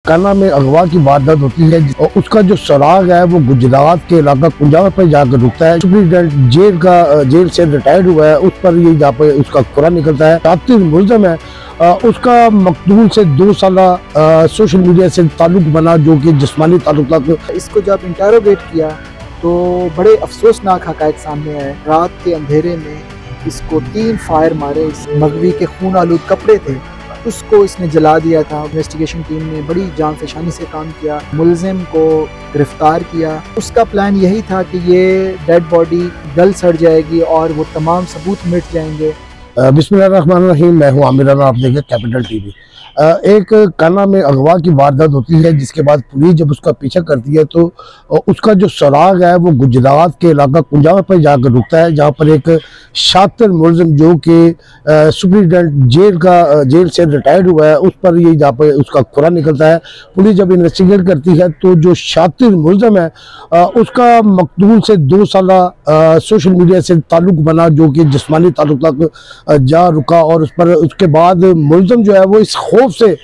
काना में अगवा की वारदात होती है और उसका जो सराग है वो गुजरात के इलाका कुंजावर पर जाकर रुकता है। सुप्रीडेंट जेल से रिटायर्ड हुआ है, उस पर ये जहाँ पे उसका खुरा निकलता है। शातिर मुलजम है, उसका मकतूल से 2 साल सोशल मीडिया से ताल्लुक बना, जो कि जिस्मानी ताल्लुक तक। इसको जब इंटरोगेट किया तो बड़े अफसोसनाक हक़ाइक़ सामने आए। रात के अंधेरे में इसको 3 फायर मारे। इस मगवी के खून आलूद कपड़े थे, उसको इसने जला दिया था। इन्वेस्टिगेशन टीम ने बड़ी जांफेशानी से काम किया, मुलजिम को गिरफ्तार किया। उसका प्लान यही था कि ये डेड बॉडी गल सड़ जाएगी और वो तमाम सबूत मिट जाएंगे। बिस्मिल्लाहिर्रहमानिर्रहीम, मैं हूँ आमिर राना, आप देखें कैपिटल टीवी। एक काना में अगवा की वारदात होती है, जिसके बाद पुलिस जब उसका पीछा करती है तो उसका जो सराग है वो गुजरात के इलाका कुंजावर पर जाकर रुकता है, जहाँ पर एक शातिर मुलजिम जो कि सुप्रीडेंट जेल से रिटायर्ड हुआ है, उस पर ये जहाँ पर उसका खुरा निकलता है। पुलिस जब इन्वेस्टिगेट करती है तो जो शातिर मुलजिम है उसका मकतूल से 2 साल सोशल मीडिया से ताल्लुक बना, जो कि जिस्मानी ताल्लुक तक जा रुका। और उस पर उसके बाद मुलजिम जो है वो इस खौफ से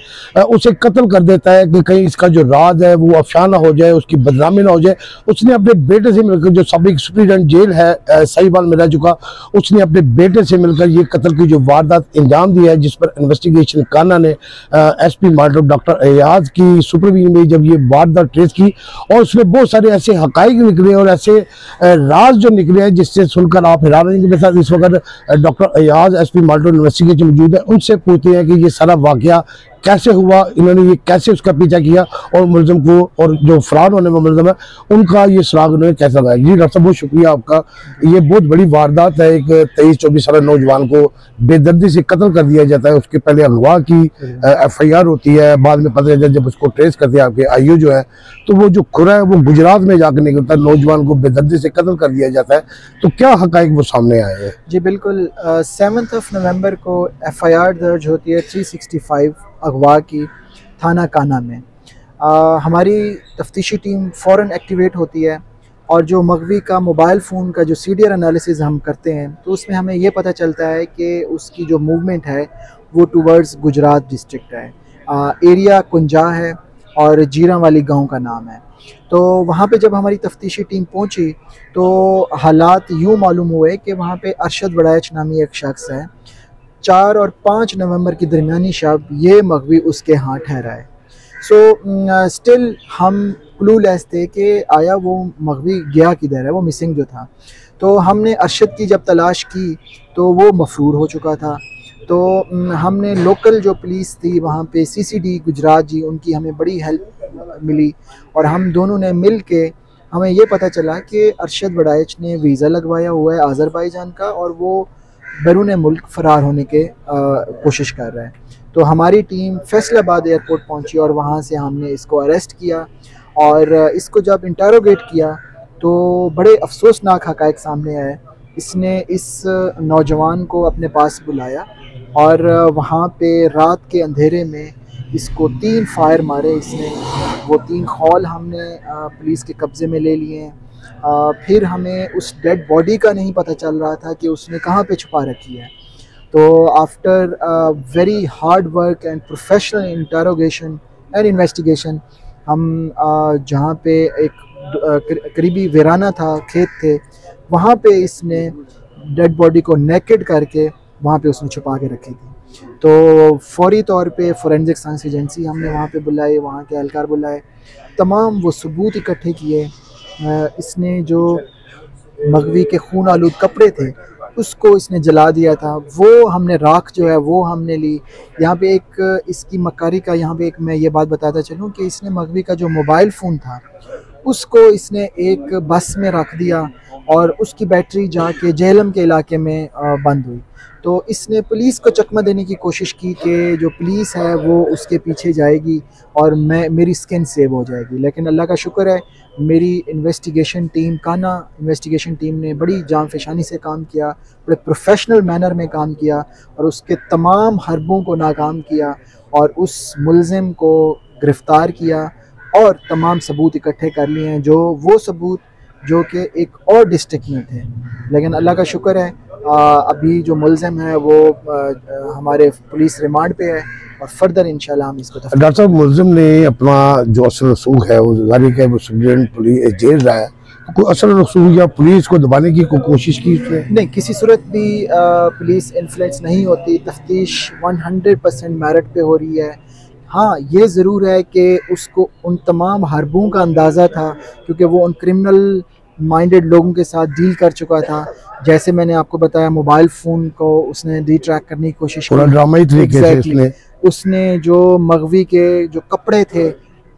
उसे कत्ल कर देता है कि कहीं इसका जो राज है वो अफशान ना हो जाए, उसकी बदनामी ना हो जाए। उसने अपने बेटे से मिलकर, जो साबिक सुप्रीडेंट जेल है साहिवाल में रह चुका, उसने अपने बेटे से मिलकर ये कत्ल की जो वारदात अंजाम दी है, जिस पर इन्वेस्टिगेशन काना ने SP माल्टो डॉक्टर एयाज की सुपरविजन में जब ये वारदात ट्रेस की, और उसमें बहुत सारे ऐसे हकाइक निकले और ऐसे राज जो निकले हैं जिससे सुनकर आप हैरान रहेंगे। मेरे साथ इस वक्त डॉक्टर एयाज SP माल्टो इन्वेस्टिगेशन मौजूद है। उनसे पूछते हैं कि ये सारा वाकया कैसे हुआ, इन्होंने ये कैसे उसका पीछा किया और मुलजिम को, और जो फरार होने में मुलजिम है उनका ये सुराग उन्होंने कैसा लगाया। जी डॉक्टर साहब, बहुत शुक्रिया आपका। ये बहुत बड़ी वारदात है, एक 23-24 साल नौजवान को बेदर्दी से कत्ल कर दिया जाता है। उसके पहले अगवा की FIR होती है, बाद में पता चलता है जब उसको ट्रेस करते हैं आपके IO जो है, तो वो जो खुरा है वो गुजरात में जाकर निकलता है, नौजवान को बेदर्दी से कत्ल कर दिया जाता है। तो क्या हकाइक वो सामने आए हैं? जी बिल्कुल, 7 नवंबर को FIR दर्ज होती है 365 अगवा की थाना काना में। हमारी तफ्तीशी टीम फ़ौरन एक्टिवेट होती है और जो मगवी का मोबाइल फ़ोन का जो CDR एनालिसिस हम करते हैं तो उसमें हमें ये पता चलता है कि उसकी जो मूवमेंट है वो टूवर्ड्स गुजरात डिस्ट्रिक्ट है। एरिया कुंजा है और जीरा वाली गांव का नाम है। तो वहाँ पे जब हमारी तफ्तीशी टीम पहुँची तो हालात यूँ मालूम हुए कि वहाँ पे अरशद बड़ाइच नामी एक शख्स है। 4 और 5 नवंबर की दरमियानी शब ये मगवी उसके यहाँ ठहरा है। सो स्टिल हम क्लूलेस थे कि आया वो मगवी गया किधर है, वो मिसिंग जो था। तो हमने अरशद की जब तलाश की तो वो मफरूर हो चुका था। तो हमने लोकल जो पुलिस थी वहाँ पे CCD गुजरात जी, उनकी हमें बड़ी हेल्प मिली और हम दोनों ने मिल के हमें ये पता चला कि अरशद बड़ाइच ने वीज़ा लगवाया हुआ है आज़रबाईजान का और वो बैरून मुल्क फ़रार होने के कोशिश कर रहा है। तो हमारी टीम फैसलाबाद एयरपोर्ट पहुंची और वहां से हमने इसको अरेस्ट किया और इसको जब इंटरोगेट किया तो बड़े अफसोसनाक हक़ाइक़ सामने आए। इसने इस नौजवान को अपने पास बुलाया और वहाँ पे रात के अंधेरे में इसको 3 फायर मारे इसने। वो 3 खौल हमने पुलिस के कब्ज़े में ले लिए हैं। फिर हमें उस डेड बॉडी का नहीं पता चल रहा था कि उसने कहाँ पे छुपा रखी है। तो after very hard work and professional interrogation and investigation हम जहाँ पे एक करीबी वीराना था, खेत थे, वहाँ पे इसने डेड बॉडी को नेकेड करके वहाँ पे उसने छुपा के रखी थी। तो फौरी तौर पे फोरेंसिक साइंस एजेंसी हमने वहाँ पे बुलाई, वहाँ के एहलकार बुलाए, तमाम वो सबूत इकट्ठे किए। इसने जो मगवी के खून आलूद कपड़े थे उसको इसने जला दिया था। वो हमने राख जो है वो हमने ली। यहाँ पे एक इसकी मक्कारी का, यहाँ पे एक मैं ये बात बताता चलूँ कि इसने मगवी का जो मोबाइल फ़ोन था उसको इसने एक बस में रख दिया और उसकी बैटरी जाके जेहलम के इलाके में बंद हुई। तो इसने पुलिस को चकमा देने की कोशिश की कि जो पुलिस है वो उसके पीछे जाएगी और मेरी स्किन सेव हो जाएगी। लेकिन अल्लाह का शुक्र है, मेरी इन्वेस्टिगेशन टीम, काना इन्वेस्टिगेशन टीम ने बड़ी जांफेशानी से काम किया, बड़े प्रोफेशनल मैनर में काम किया और उसके तमाम हरबों को नाकाम किया और उस मुलजिम को गिरफ़्तार किया और तमाम सबूत इकट्ठे कर लिए हैं, जो वो सबूत जो कि एक और डिस्ट्रिक्ट में थे। लेकिन अल्लाह का शुक्र है अभी जो मुलजिम है वो हमारे पुलिस रिमांड पे है और फर्दर इंशाल्लाह हम इसको डॉक्टर साहब, मुलजिम ने अपना जो असल रसूख है वो जारी किया, वो स्टूडेंट पुलिस जेल रहा है, कोई असल रसूख या पुलिस को दबाने की कोई कोशिश की उसने? नहीं, किसी सूरत भी पुलिस इन्फ्लुएंस नहीं होती। तफ्तीश 100% मेरिट पे हो रही है। हाँ, ये ज़रूर है कि उसको उन तमाम हरबों का अंदाज़ा था, क्योंकि वो उन क्रिमिनल माइंडेड लोगों के साथ डील कर चुका था। जैसे मैंने आपको बताया, मोबाइल फ़ोन को उसने डिट्रैक करने की कोशिश पूरा की, ड्रामाई तरीके से उसने जो मगवी के जो कपड़े थे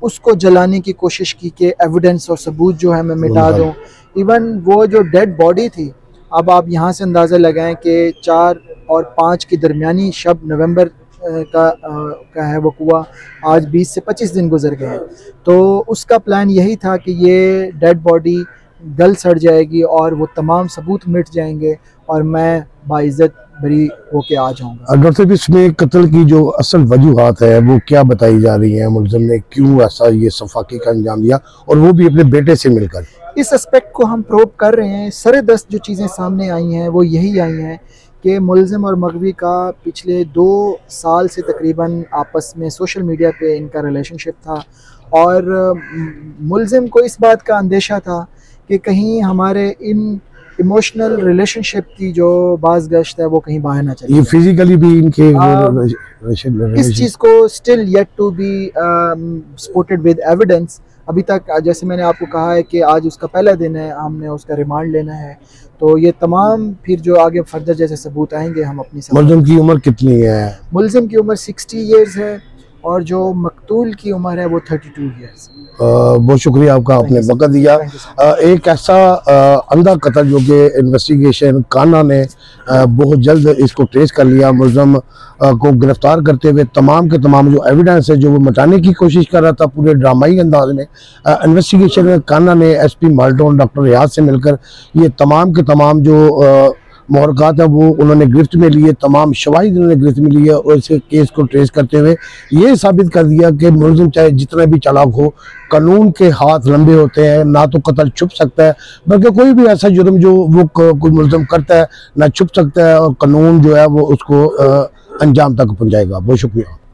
उसको जलाने की कोशिश की कि एविडेंस और सबूत जो है मैं मिटा दूं। इवन वो जो डेड बॉडी थी, अब आप यहाँ से अंदाज़ा लगाएं कि 4 और 5 की दरमियानी शब नवंबर का है वो कुआ, आज 20 से 25 दिन गुजर गए हैं। तो उसका प्लान यही था कि ये डेड बॉडी गल सड़ जाएगी और वो तमाम सबूत मिट जाएंगे और मैं बाइज़्ज़त बरी होके आ जाऊंगा। डॉक्टर साहब, इसमें कत्ल की जो असल वजूहात है वो क्या बताई जा रही हैं? मुलजिम ने क्यों ऐसा ये सफाकी का अंजाम दिया, और वो भी अपने बेटे से मिलकर? इस एस्पेक्ट को हम प्रोब कर रहे हैं। सरे दस्त जो चीज़ें सामने आई हैं वो यही आई हैं कि मुलजिम और मगवी का पिछले 2 साल से तकरीबन आपस में सोशल मीडिया पे इनका रिलेशनशिप था, और मुलजिम को इस बात का अंदेशा था कि कहीं हमारे इन इमोशनल रिलेशनशिप की जो बाज़ गश्त है वो कहीं बाहर ना चले। ये फिजिकली भी इनके इस चीज़ को still yet to be supported with evidence. अभी तक, जैसे मैंने आपको कहा है कि आज उसका पहला दिन है, हमने उसका रिमांड लेना है, तो ये तमाम फिर जो आगे फर्दर जैसे सबूत आएंगे हम अपनी। मुलजिम की उम्र कितनी है? मुलजिम की उम्र 60 ईयर्स है और जो मकतूल की उम्र है वो 32 ईयर्स। बहुत शुक्रिया आपका, आपने वक़्त दिया। एक ऐसा अंधा कत्ल जो कि इन्वेस्टिगेशन काना ने बहुत जल्द इसको ट्रेस कर लिया। मुलज़म को गिरफ्तार करते हुए तमाम के तमाम जो एविडेंस है जो वो मिटाने की कोशिश कर रहा था पूरे ड्रामाई अंदाज में। इन्वेस्टिगेशन काना ने एसपी माल्टोन डॉक्टर रियाज से मिलकर ये तमाम के तमाम जो मुहरक़ात है वो उन्होंने गिरफ्त में लिए, तमाम शवाहिद उन्होंने गिरफ्त में लिए और इस केस को ट्रेस करते हुए ये साबित कर दिया कि मुलजिम चाहे जितना भी चालाक हो, कानून के हाथ लंबे होते हैं, ना तो कत्ल छुप सकता है, बल्कि कोई भी ऐसा जुर्म जो वो कोई मुलजिम करता है ना छुप सकता है, और कानून जो है वो उसको अंजाम तक पहुँचाएगा। बहुत शुक्रिया।